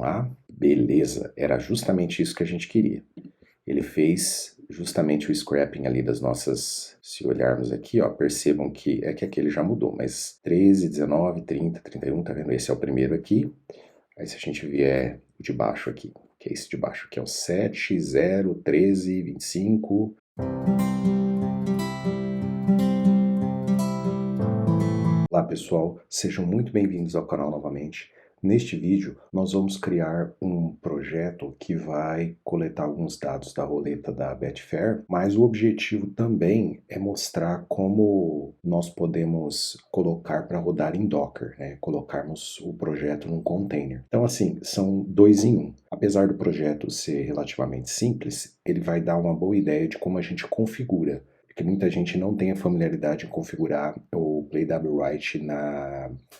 lá. Beleza, era justamente isso que a gente queria. Ele fez justamente o scrapping ali das nossas, se olharmos aqui, ó, percebam que é que aquele já mudou, mas 13, 19, 30, 31, tá vendo? Esse é o primeiro aqui. Aí se a gente vier o de baixo aqui, que é esse de baixo, que é o 7, 0, 13, 25. Olá pessoal, sejam muito bem-vindos ao canal novamente. Neste vídeo nós vamos criar um projeto que vai coletar alguns dados da roleta da Betfair, mas o objetivo também é mostrar como nós podemos colocar para rodar em Docker, né? Colocarmos o projeto num container. Então assim, são dois em um. Apesar do projeto ser relativamente simples, ele vai dar uma boa ideia de como a gente configura, porque muita gente não tem a familiaridade em configurar o PlayWrite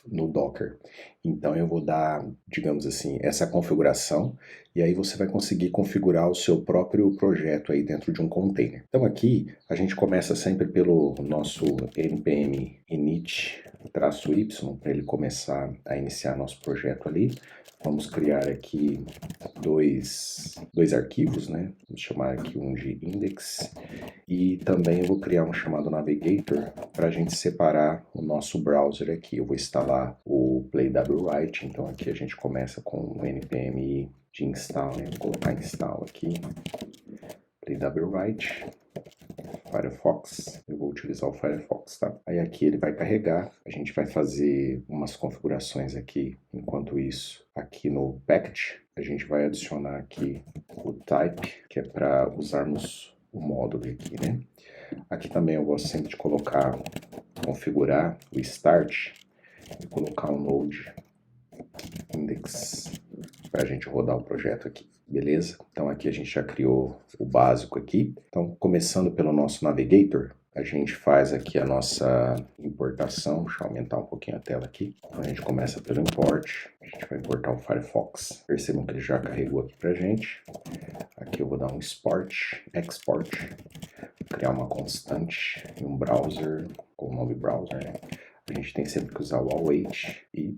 no Docker. Então eu vou dar, digamos assim, essa configuração e aí você vai conseguir configurar o seu próprio projeto aí dentro de um container. Então aqui a gente começa sempre pelo nosso npm init-y para ele começar a iniciar nosso projeto ali. Vamos criar aqui dois arquivos, né? Vamos chamar aqui um de index e também eu vou criar um chamado navigator para a gente separar o nosso browser aqui. Eu vou instalar o PlayWrite, então aqui a gente começa com o npm de install, né? Vou colocar install aqui, PlayWrite, Firefox, eu vou utilizar o Firefox, tá? Aí aqui ele vai carregar, a gente vai fazer umas configurações aqui, enquanto isso, aqui no package, a gente vai adicionar aqui o type, que é para usarmos o módulo aqui, né? Aqui também eu gosto sempre de configurar o start e colocar um node index para a gente rodar o projeto aqui, beleza? Então aqui a gente já criou o básico aqui. Então começando pelo nosso navigator, a gente faz aqui a nossa importação. Deixa eu aumentar um pouquinho a tela aqui. Então a gente começa pelo import, a gente vai importar o Firefox. Percebam que ele já carregou aqui pra gente. Aqui eu vou dar um export, criar uma constante e um browser, com o nome browser, né? A gente tem sempre que usar o await e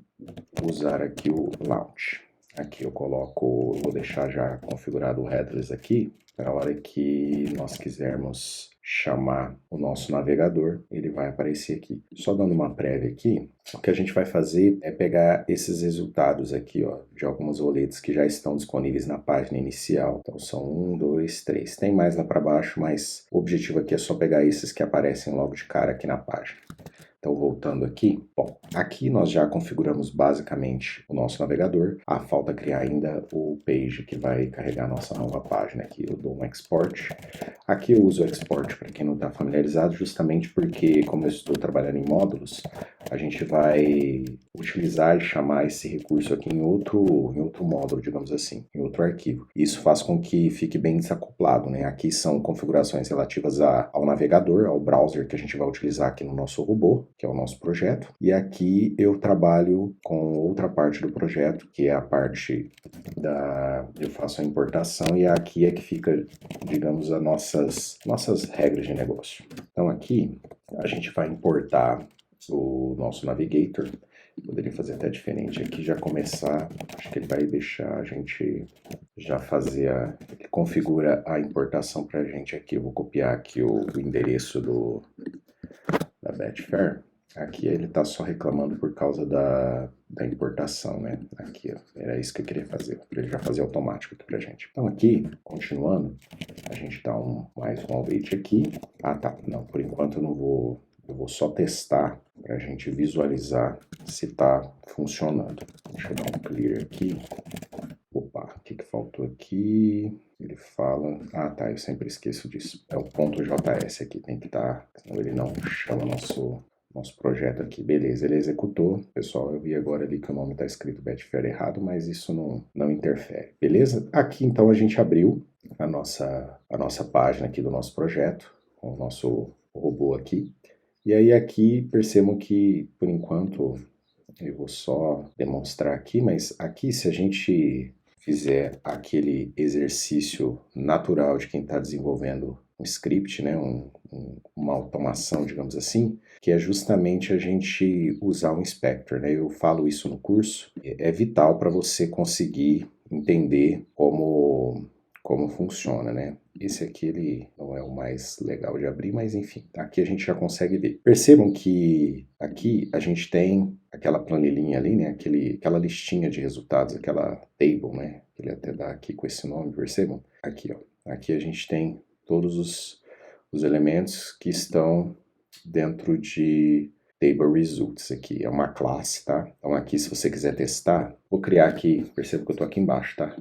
usar aqui o launch. Aqui eu vou deixar já configurado o headless aqui, para a hora que nós quisermos chamar o nosso navegador, ele vai aparecer aqui. Só dando uma prévia aqui, o que a gente vai fazer é pegar esses resultados aqui, ó, de algumas roletas que já estão disponíveis na página inicial. Então são 1, 2, 3. Tem mais lá para baixo, mas o objetivo aqui é só pegar esses que aparecem logo de cara aqui na página. Então, voltando aqui, bom, aqui nós já configuramos basicamente o nosso navegador. Falta criar ainda o page que vai carregar a nossa nova página aqui. Eu dou um export. Aqui eu uso o export para quem não está familiarizado, justamente porque, como eu estou trabalhando em módulos, a gente vai utilizar e chamar esse recurso aqui em outro módulo, digamos assim, em outro arquivo. Isso faz com que fique bem desacoplado, né? Aqui são configurações relativas ao navegador, ao browser que a gente vai utilizar aqui no nosso robô, que é o nosso projeto, e aqui eu trabalho com outra parte do projeto, que é a parte eu faço a importação, e aqui é que fica, digamos, as nossas regras de negócio. Então aqui a gente vai importar o nosso navigator. Poderia fazer até diferente aqui, já começar, acho que ele vai deixar a gente já fazer ele configura a importação pra gente aqui. Eu vou copiar aqui o endereço da Betfair. Aqui ele está só reclamando por causa da importação, né? Aqui, ó, era isso que eu queria fazer, para ele já fazer automático aqui pra gente. Então aqui, continuando, a gente dá mais um await aqui. Tá, não, por enquanto eu não vou, eu vou só testar para a gente visualizar se está funcionando. Deixa eu dar um clear aqui. Opa, o que faltou aqui? Ele fala... tá, eu sempre esqueço disso. É o .js aqui, tem que estar, senão ele não chama nosso projeto aqui. Beleza, ele executou. Pessoal, eu vi agora ali que o nome está escrito Betfair errado, mas isso não interfere. Beleza? Aqui, então, a gente abriu a nossa página aqui do nosso projeto, com o nosso robô aqui. E aí aqui, percebam que, por enquanto, eu vou só demonstrar aqui, mas aqui se a gente fizer aquele exercício natural de quem está desenvolvendo script, né, uma automação, digamos assim, que é justamente a gente usar o inspector, né? Eu falo isso no curso, é vital para você conseguir entender como funciona, né? Esse aqui ele não é o mais legal de abrir, mas enfim, aqui a gente já consegue ver. Percebam que aqui a gente tem aquela planilhinha ali, né? Aquela listinha de resultados, aquela table, né? Ele até dá aqui com esse nome, percebam? Aqui, ó. Aqui a gente tem todos os elementos que estão dentro de Table Results aqui. É uma classe, tá? Então aqui, se você quiser testar, vou criar aqui, perceba que eu tô aqui embaixo, tá?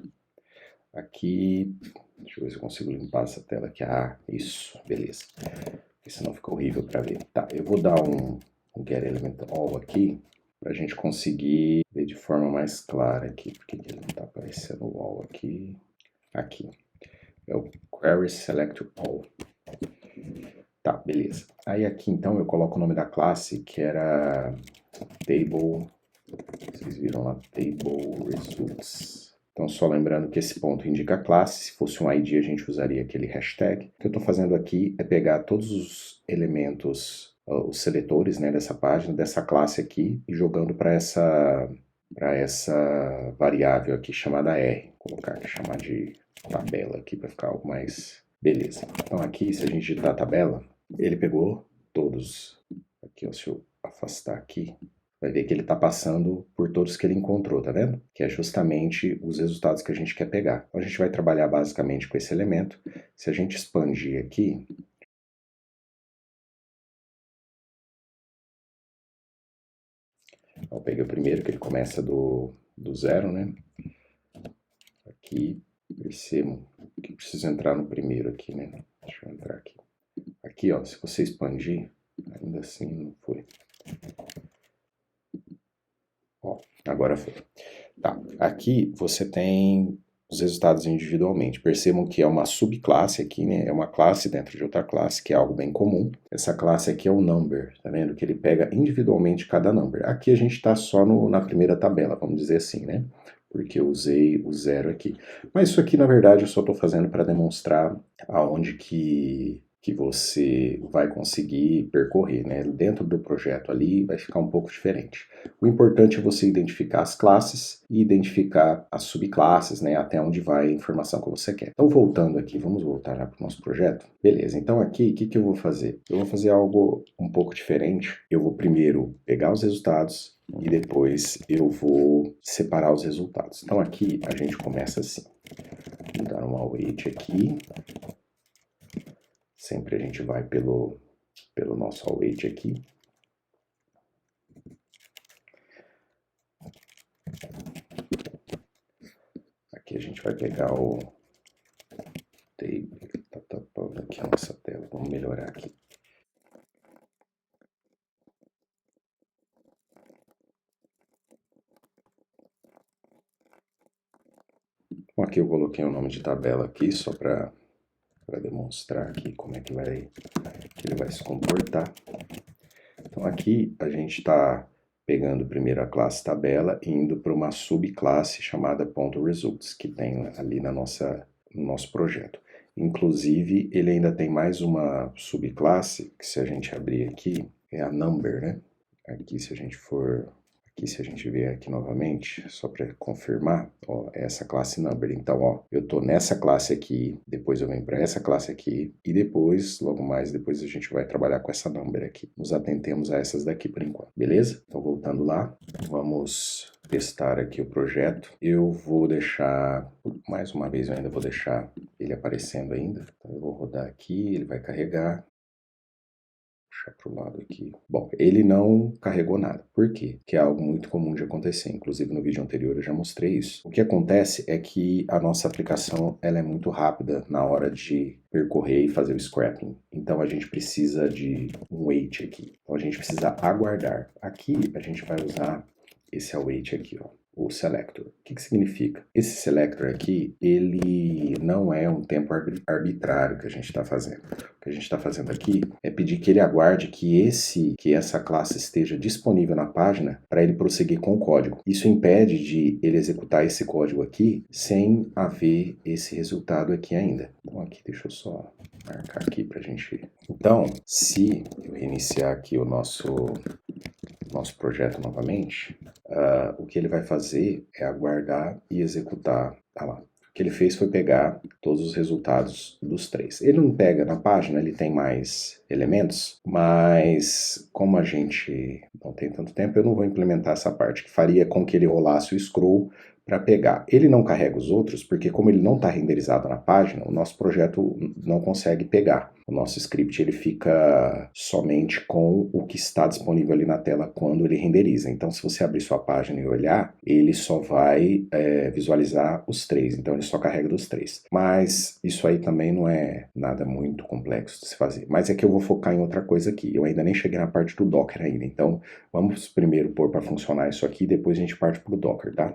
Aqui, deixa eu ver se eu consigo limpar essa tela aqui. Ah, isso, beleza. Porque senão fica horrível para ver. Tá, eu vou dar um Get Element All aqui, para a gente conseguir ver de forma mais clara aqui. Por que ele não está aparecendo o All aqui? Aqui. É o Query Select All. Tá, beleza. Aí aqui então eu coloco o nome da classe, que era Table, vocês viram lá, Table Results. Então só lembrando que esse ponto indica a classe, se fosse um ID a gente usaria aquele hashtag. O que eu estou fazendo aqui é pegar todos os elementos, os seletores, né, dessa página, dessa classe aqui, e jogando para essa variável aqui chamada R. Vou colocar aqui, chamar de tabela aqui para ficar algo mais... Beleza. Então aqui, se a gente digitar a tabela, ele pegou todos. Aqui, ó, se eu afastar aqui, vai ver que ele está passando por todos que ele encontrou, tá vendo? Que é justamente os resultados que a gente quer pegar. Então a gente vai trabalhar basicamente com esse elemento. Se a gente expandir aqui, eu peguei o primeiro, que ele começa do zero, né? Aqui, percebam que preciso entrar no primeiro aqui, né? Deixa eu entrar aqui. Aqui, ó, se você expandir, ainda assim não foi. Ó, agora foi. Tá, aqui você tem os resultados individualmente. Percebam que é uma subclasse aqui, né? É uma classe dentro de outra classe, que é algo bem comum. Essa classe aqui é o number, tá vendo? Que ele pega individualmente cada number. Aqui a gente tá só na primeira tabela, vamos dizer assim, né? Porque eu usei o zero aqui. Mas isso aqui, na verdade, eu só estou fazendo para demonstrar aonde que você vai conseguir percorrer, né? Dentro do projeto ali vai ficar um pouco diferente. O importante é você identificar as classes e identificar as subclasses, né? Até onde vai a informação que você quer. Então, voltando aqui, vamos voltar já para o nosso projeto. Beleza, então aqui, o que eu vou fazer? Eu vou fazer algo um pouco diferente. Eu vou primeiro pegar os resultados e depois eu vou separar os resultados. Então aqui a gente começa assim. Vou dar um await aqui. Sempre a gente vai pelo nosso await aqui. Aqui a gente vai pegar o table, tá tapando aqui a nossa tela, vamos melhorar aqui. Bom, aqui eu coloquei o nome de tabela aqui, só para demonstrar aqui como é que ele vai se comportar. Então aqui a gente está pegando primeiro a classe tabela e indo para uma subclasse chamada .results, que tem ali no nosso projeto. Inclusive, ele ainda tem mais uma subclasse, que se a gente abrir aqui, é a number, né? Aqui se a gente vier aqui novamente, só para confirmar, ó, essa classe number. Então, ó, eu tô nessa classe aqui, depois eu venho para essa classe aqui, e depois, logo mais, depois a gente vai trabalhar com essa number aqui. Nos atentemos a essas daqui por enquanto, beleza? Então, voltando lá, vamos testar aqui o projeto. Eu vou deixar, mais uma vez eu ainda vou deixar ele aparecendo ainda. Então, eu vou rodar aqui, ele vai carregar. Puxar para o lado aqui. Bom, ele não carregou nada. Por quê? Que é algo muito comum de acontecer. Inclusive no vídeo anterior eu já mostrei isso. O que acontece é que a nossa aplicação ela é muito rápida na hora de percorrer e fazer o scrapping. Então a gente precisa de um wait aqui. Então a gente precisa aguardar. Aqui a gente vai usar esse await aqui, ó. O selector. O que significa? Esse selector aqui, ele não é um tempo arbitrário que a gente está fazendo. O que a gente está fazendo aqui é pedir que ele aguarde que essa classe esteja disponível na página para ele prosseguir com o código. Isso impede de ele executar esse código aqui sem haver esse resultado aqui ainda. Então aqui deixa eu só marcar aqui pra gente... Então, se eu reiniciar aqui o nosso projeto novamente, o que ele vai fazer é aguardar e executar. Tá lá. O que ele fez foi pegar todos os resultados dos 3. Ele não pega na página, ele tem mais elementos, mas como a gente não tem tanto tempo, eu não vou implementar essa parte, que faria com que ele rolasse o scroll para pegar. Ele não carrega os outros, porque como ele não está renderizado na página, o nosso projeto não consegue pegar. O nosso script ele fica somente com o que está disponível ali na tela quando ele renderiza. Então, se você abrir sua página e olhar, ele só vai visualizar os 3. Então, ele só carrega dos 3. Mas isso aí também não é nada muito complexo de se fazer. Mas é que eu vou focar em outra coisa aqui. Eu ainda nem cheguei na parte do Docker ainda. Então, vamos primeiro pôr para funcionar isso aqui, depois a gente parte para o Docker, tá?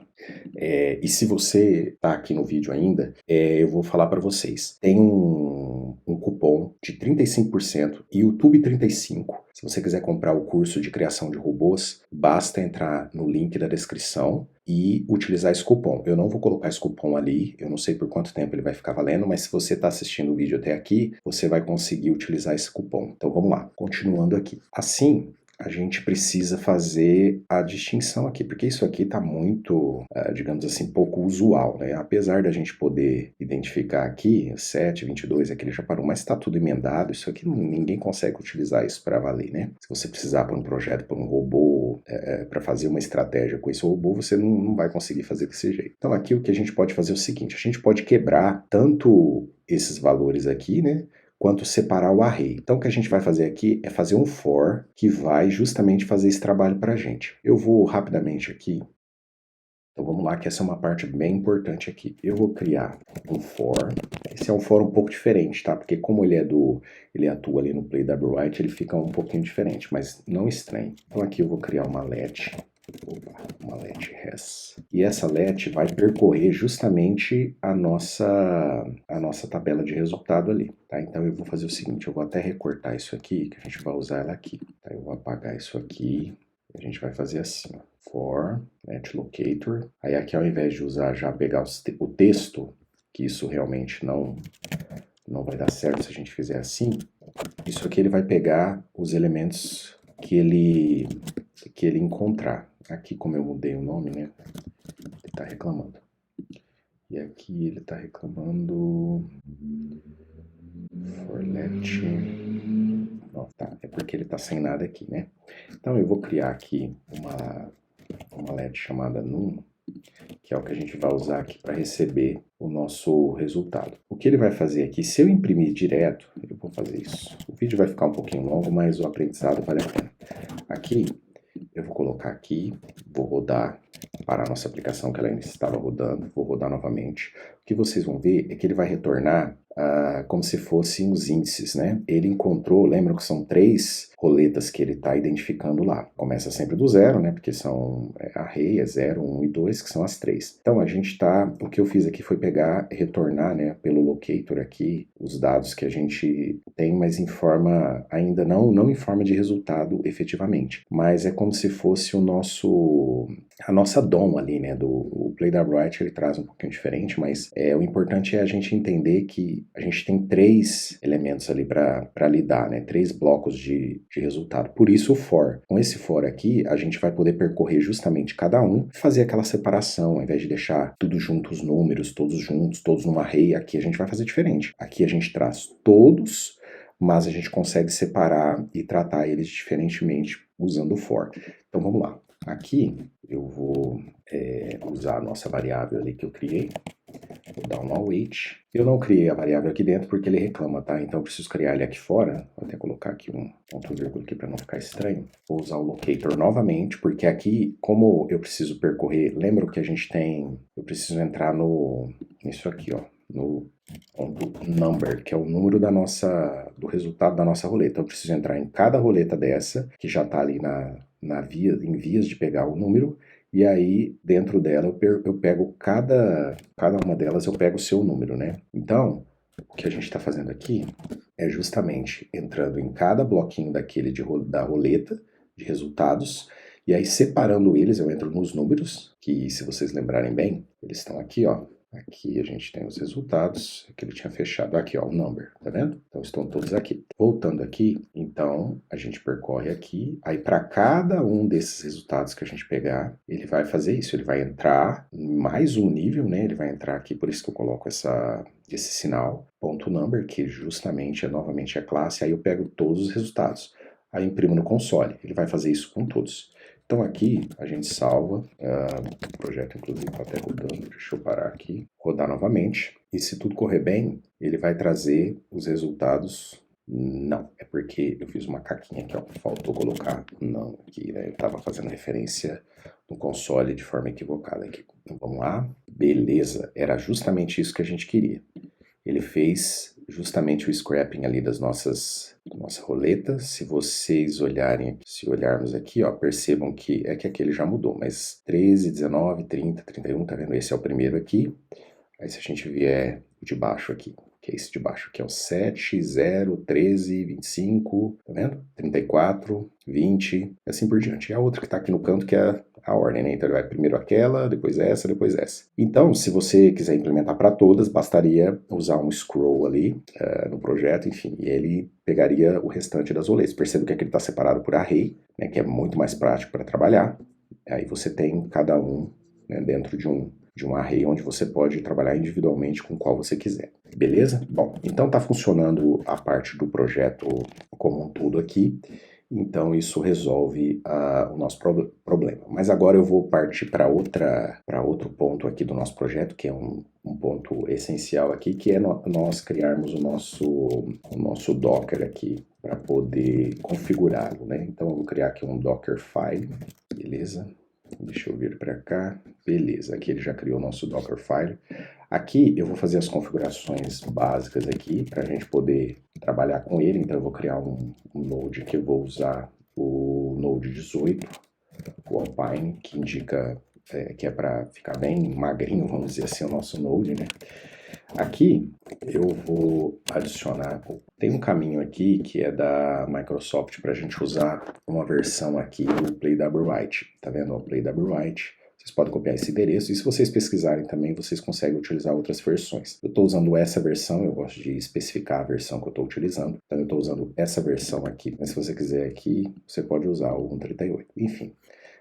E se você está aqui no vídeo ainda, eu vou falar para vocês. Tem um cupom de 35% e YouTube 35%. Se você quiser comprar o curso de criação de robôs, basta entrar no link da descrição e utilizar esse cupom. Eu não vou colocar esse cupom ali, eu não sei por quanto tempo ele vai ficar valendo, mas se você está assistindo o vídeo até aqui, você vai conseguir utilizar esse cupom. Então vamos lá, continuando aqui. Assim, a gente precisa fazer a distinção aqui, porque isso aqui está muito, digamos assim, pouco usual, né? Apesar da gente poder identificar aqui, 7, 22, aqui ele já parou, mas está tudo emendado, isso aqui ninguém consegue utilizar isso para valer, né? Se você precisar para um projeto, para um robô, para fazer uma estratégia com esse robô, você não vai conseguir fazer desse jeito. Então aqui o que a gente pode fazer é o seguinte, a gente pode quebrar tanto esses valores aqui, né? Quanto separar o array. Então o que a gente vai fazer aqui é fazer um for que vai justamente fazer esse trabalho para a gente. Eu vou rapidamente aqui. Então vamos lá, que essa é uma parte bem importante aqui. Eu vou criar um for. Esse é um for um pouco diferente, tá? Porque como ele atua ali no PlayWright, ele fica um pouquinho diferente, mas não estranho. Então aqui eu vou criar uma let. Uma let res. E essa let vai percorrer justamente a nossa tabela de resultado ali, tá? Então eu vou fazer o seguinte, eu vou até recortar isso aqui, que a gente vai usar ela aqui. Tá? Eu vou apagar isso aqui, a gente vai fazer assim, ó. For let locator. Aí aqui ao invés de usar já pegar o texto, que isso realmente não vai dar certo se a gente fizer assim, isso aqui ele vai pegar os elementos que ele encontrar. Aqui, como eu mudei o nome, né? Ele está reclamando. E aqui ele está reclamando... For let... Não, tá. É porque ele está sem nada aqui, né? Então eu vou criar aqui uma let chamada num, que é o que a gente vai usar aqui para receber o nosso resultado. O que ele vai fazer aqui, se eu imprimir direto, eu vou fazer isso. O vídeo vai ficar um pouquinho longo, mas o aprendizado vale a pena. Aqui, eu vou colocar aqui, vou rodar para a nossa aplicação que ela ainda estava rodando, vou rodar novamente. O que vocês vão ver é que ele vai retornar como se fossem os índices, né? Ele encontrou, lembram que são 3 roletas que ele está identificando lá. Começa sempre do 0, né? Porque são array, 0, 1 e 2, que são as 3. Então a gente está, o que eu fiz aqui foi pegar, retornar, né, pelo locator aqui, os dados que a gente tem, mas em forma, ainda não em forma de resultado efetivamente. Mas é como se fosse a nossa DOM ali, né? O PlayWright ele traz um pouquinho diferente, mas o importante é a gente entender que a gente tem 3 elementos ali para lidar, né? 3 blocos de resultado. Por isso o for. Com esse for aqui, a gente vai poder percorrer justamente cada um e fazer aquela separação, ao invés de deixar tudo junto, os números, todos juntos, todos num array, aqui a gente vai fazer diferente. Aqui a gente traz todos, mas a gente consegue separar e tratar eles diferentemente usando o for. Então vamos lá. Aqui eu vou usar a nossa variável ali que eu criei. Vou dar um await. Eu não criei a variável aqui dentro porque ele reclama, tá? Então eu preciso criar ele aqui fora. Vou até colocar aqui um ponto vírgula aqui para não ficar estranho. Vou usar o locator novamente, porque aqui, como eu preciso percorrer, lembra que a gente tem... Eu preciso entrar nisso aqui, ó. No ponto number, que é o número do resultado da nossa roleta. Então eu preciso entrar em cada roleta dessa, que já está ali em vias de pegar o número, e aí dentro dela eu pego cada uma delas, eu pego o seu número, né? Então, o que a gente está fazendo aqui é justamente entrando em cada bloquinho da roleta de resultados, e aí separando eles, eu entro nos números, que se vocês lembrarem bem, eles estão aqui, ó. Aqui a gente tem os resultados que ele tinha fechado. Aqui, ó, o number, tá vendo? Então estão todos aqui. Voltando aqui, então a gente percorre aqui. Aí para cada um desses resultados que a gente pegar, ele vai fazer isso. Ele vai entrar em mais um nível, né? Ele vai entrar aqui, por isso que eu coloco esse sinal, ponto .number, que justamente é novamente a classe. Aí eu pego todos os resultados. Aí imprimo no console. Ele vai fazer isso com todos. Então aqui a gente salva, o projeto inclusive está até rodando, deixa eu parar aqui, rodar novamente, e se tudo correr bem, ele vai trazer os resultados. Não, é porque eu fiz uma caquinha aqui, ó, faltou colocar não aqui, né, eu estava fazendo referência no console de forma equivocada aqui. Então vamos lá, beleza, era justamente isso que a gente queria. Ele fez justamente o scrapping ali das nossa roleta. Se vocês olharem, se olharmos aqui, ó, percebam que aqui ele já mudou, mas 13, 19, 30, 31, tá vendo? Esse é o primeiro aqui. Aí se a gente vier de baixo aqui, que é esse de baixo, que é o 7, 0, 13, 25, tá vendo? 34, 20, e assim por diante. E a outra que tá aqui no canto, que é a ordem, né? Então ele vai primeiro aquela, depois essa, depois essa. Então, se você quiser implementar para todas, bastaria usar um scroll ali no projeto, enfim, e ele pegaria o restante das roletas. Perceba que aqui ele está separado por array, né, que é muito mais prático para trabalhar. Aí você tem cada um, né, dentro de um array onde você pode trabalhar individualmente com qual você quiser. Beleza? Bom, então está funcionando a parte do projeto como um todo aqui. Então isso resolve o nosso problema. Mas agora eu vou partir para outro ponto aqui do nosso projeto, que é um ponto essencial aqui, que é nós criarmos o nosso Docker aqui para poder configurá-lo, né? Então eu vou criar aqui um Dockerfile, beleza? Deixa eu vir para cá, beleza, aqui ele já criou o nosso Dockerfile. Aqui eu vou fazer as configurações básicas aqui para a gente poder trabalhar com ele. Então eu vou criar um node que eu vou usar o node 18, o Alpine, que indica que é para ficar bem magrinho, vamos dizer assim, o nosso node, né? Aqui eu vou adicionar, tem um caminho aqui que é da Microsoft para a gente usar uma versão aqui do Playwright, tá vendo? O Playwright. Vocês podem copiar esse endereço, e se vocês pesquisarem também, vocês conseguem utilizar outras versões. Eu estou usando essa versão, eu gosto de especificar a versão que eu estou utilizando, então eu estou usando essa versão aqui, mas se você quiser aqui, você pode usar o 1.38. Enfim,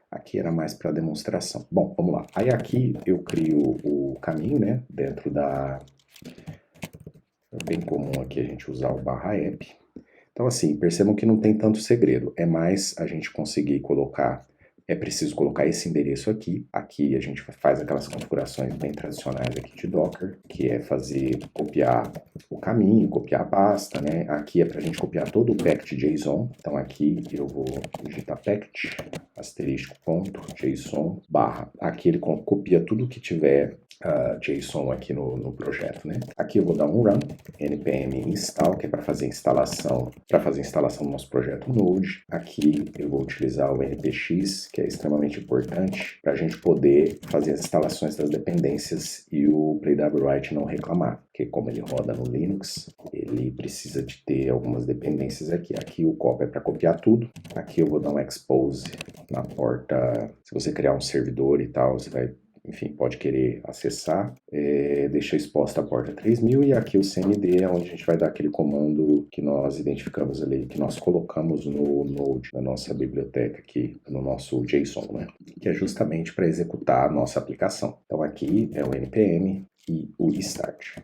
aqui era mais para demonstração. Bom, vamos lá. Aí aqui eu crio o caminho, né, dentro da... É bem comum aqui a gente usar o /app. Então assim, percebam que não tem tanto segredo, é mais a gente conseguir colocar... É preciso colocar esse endereço aqui. Aqui a gente faz aquelas configurações bem tradicionais aqui de Docker, que é copiar o caminho, copiar a pasta, né? Aqui é para a gente copiar todo o packet JSON. Então aqui eu vou digitar packet, asterisco, ponto, JSON, barra. Aqui ele copia tudo que tiver JSON aqui no projeto, né? Aqui eu vou dar um run, npm install, que é para fazer instalação do nosso projeto Node. Aqui eu vou utilizar o npx, que é extremamente importante para a gente poder fazer as instalações das dependências e o Playwright não reclamar, porque como ele roda no Linux, ele precisa de ter algumas dependências aqui. Aqui o copy é para copiar tudo. Aqui eu vou dar um expose na porta. Se você criar um servidor e tal, você vai, enfim, pode querer acessar, deixa exposta a porta 3000, e aqui o cmd é onde a gente vai dar aquele comando que nós identificamos ali, que nós colocamos no Node, na nossa biblioteca aqui, no nosso JSON, né? Que é justamente para executar a nossa aplicação. Então aqui é o npm e o start.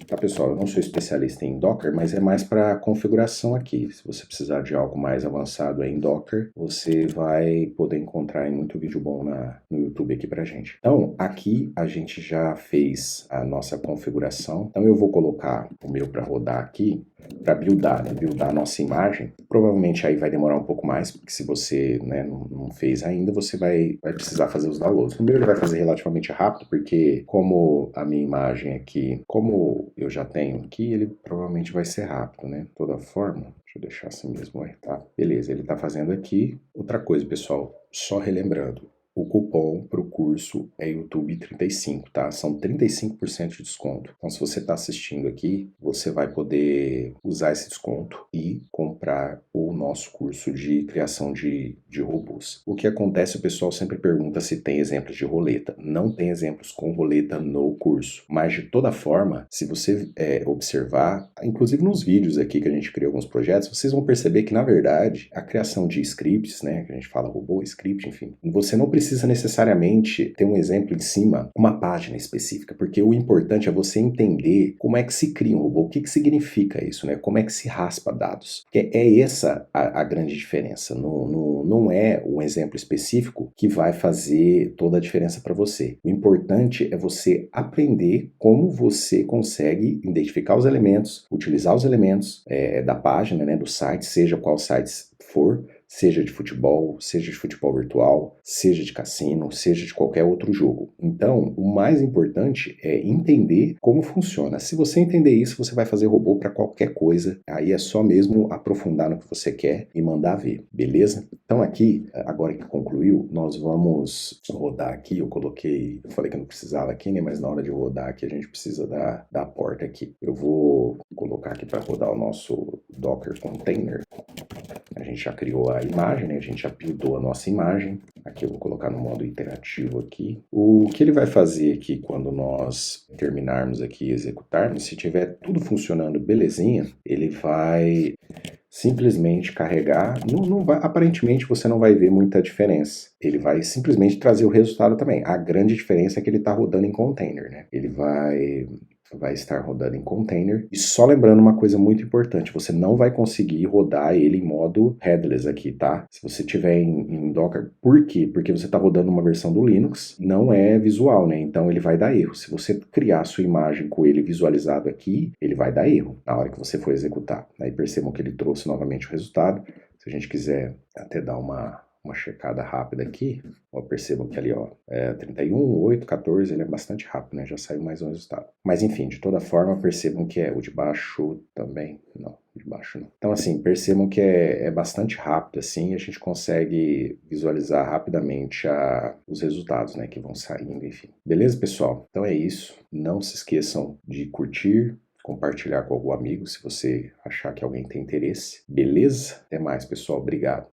Tá, pessoal, eu não sou especialista em Docker, mas é mais para configuração aqui. Se você precisar de algo mais avançado em Docker, você vai poder encontrar muito vídeo bom no YouTube aqui pra gente. Então, aqui a gente já fez a nossa configuração. Então, eu vou colocar o meu para rodar aqui, para buildar, né? Buildar a nossa imagem. Provavelmente aí vai demorar um pouco mais, porque se você, né, não fez ainda, você vai precisar fazer os downloads. Primeiro ele vai fazer relativamente rápido, porque como a minha imagem aqui, como eu já tenho aqui, ele provavelmente vai ser rápido, né? De toda forma, deixa eu deixar assim mesmo aí, tá? Beleza, ele tá fazendo aqui. Outra coisa, pessoal, só relembrando, O cupom para o curso é YouTube35, tá? São 35% de desconto. Então, se você está assistindo aqui, você vai poder usar esse desconto e comprar o nosso curso de criação de robôs. O que acontece, o pessoal sempre pergunta se tem exemplos de roleta. Não tem exemplos com roleta no curso, mas de toda forma, se você observar, inclusive nos vídeos aqui que a gente criou alguns projetos, vocês vão perceber que, na verdade, a criação de scripts, né, que a gente fala robô, script, enfim, você não precisa necessariamente ter um exemplo em cima, uma página específica, porque o importante é você entender como é que se cria um robô, o que significa isso, né, como é que se raspa dados. Porque é essa a grande diferença, não é um exemplo específico que vai fazer toda a diferença para você. O importante é você aprender como você consegue identificar os elementos, utilizar os elementos da página, né, do site, seja qual site for, seja de futebol virtual, seja de cassino, seja de qualquer outro jogo. Então, o mais importante é entender como funciona. Se você entender isso, você vai fazer robô para qualquer coisa. Aí é só mesmo aprofundar no que você quer e mandar ver, beleza? Então aqui, agora que concluiu, nós vamos rodar aqui. Eu falei que eu não precisava aqui, né? Mas na hora de rodar aqui, a gente precisa da porta aqui. Eu vou colocar aqui para rodar o nosso Docker Container. A gente já criou a imagem, né? A gente já buildou a nossa imagem. Aqui eu vou colocar no modo interativo aqui. O que ele vai fazer aqui quando nós terminarmos aqui e executarmos, se tiver tudo funcionando belezinha, ele vai simplesmente carregar. Aparentemente você não vai ver muita diferença. Ele vai simplesmente trazer o resultado também. A grande diferença é que ele está rodando em container, né? Ele vai estar rodando em container. E só lembrando uma coisa muito importante, você não vai conseguir rodar ele em modo headless aqui, tá? Se você tiver em Docker, por quê? Porque você está rodando uma versão do Linux, não é visual, né? Então ele vai dar erro. Se você criar a sua imagem com ele visualizado aqui, ele vai dar erro na hora que você for executar. Aí percebam que ele trouxe novamente o resultado. Se a gente quiser até dar uma checada rápida aqui, ó, percebam que ali, ó, 31, 8, 14, ele é bastante rápido, né? Já saiu mais um resultado. Mas enfim, de toda forma, percebam que o de baixo também, não, de baixo não. Então assim, percebam que é bastante rápido assim, a gente consegue visualizar rapidamente os resultados, né, que vão saindo, enfim. Beleza, pessoal? Então é isso. Não se esqueçam de curtir, compartilhar com algum amigo se você achar que alguém tem interesse. Beleza? Até mais, pessoal. Obrigado.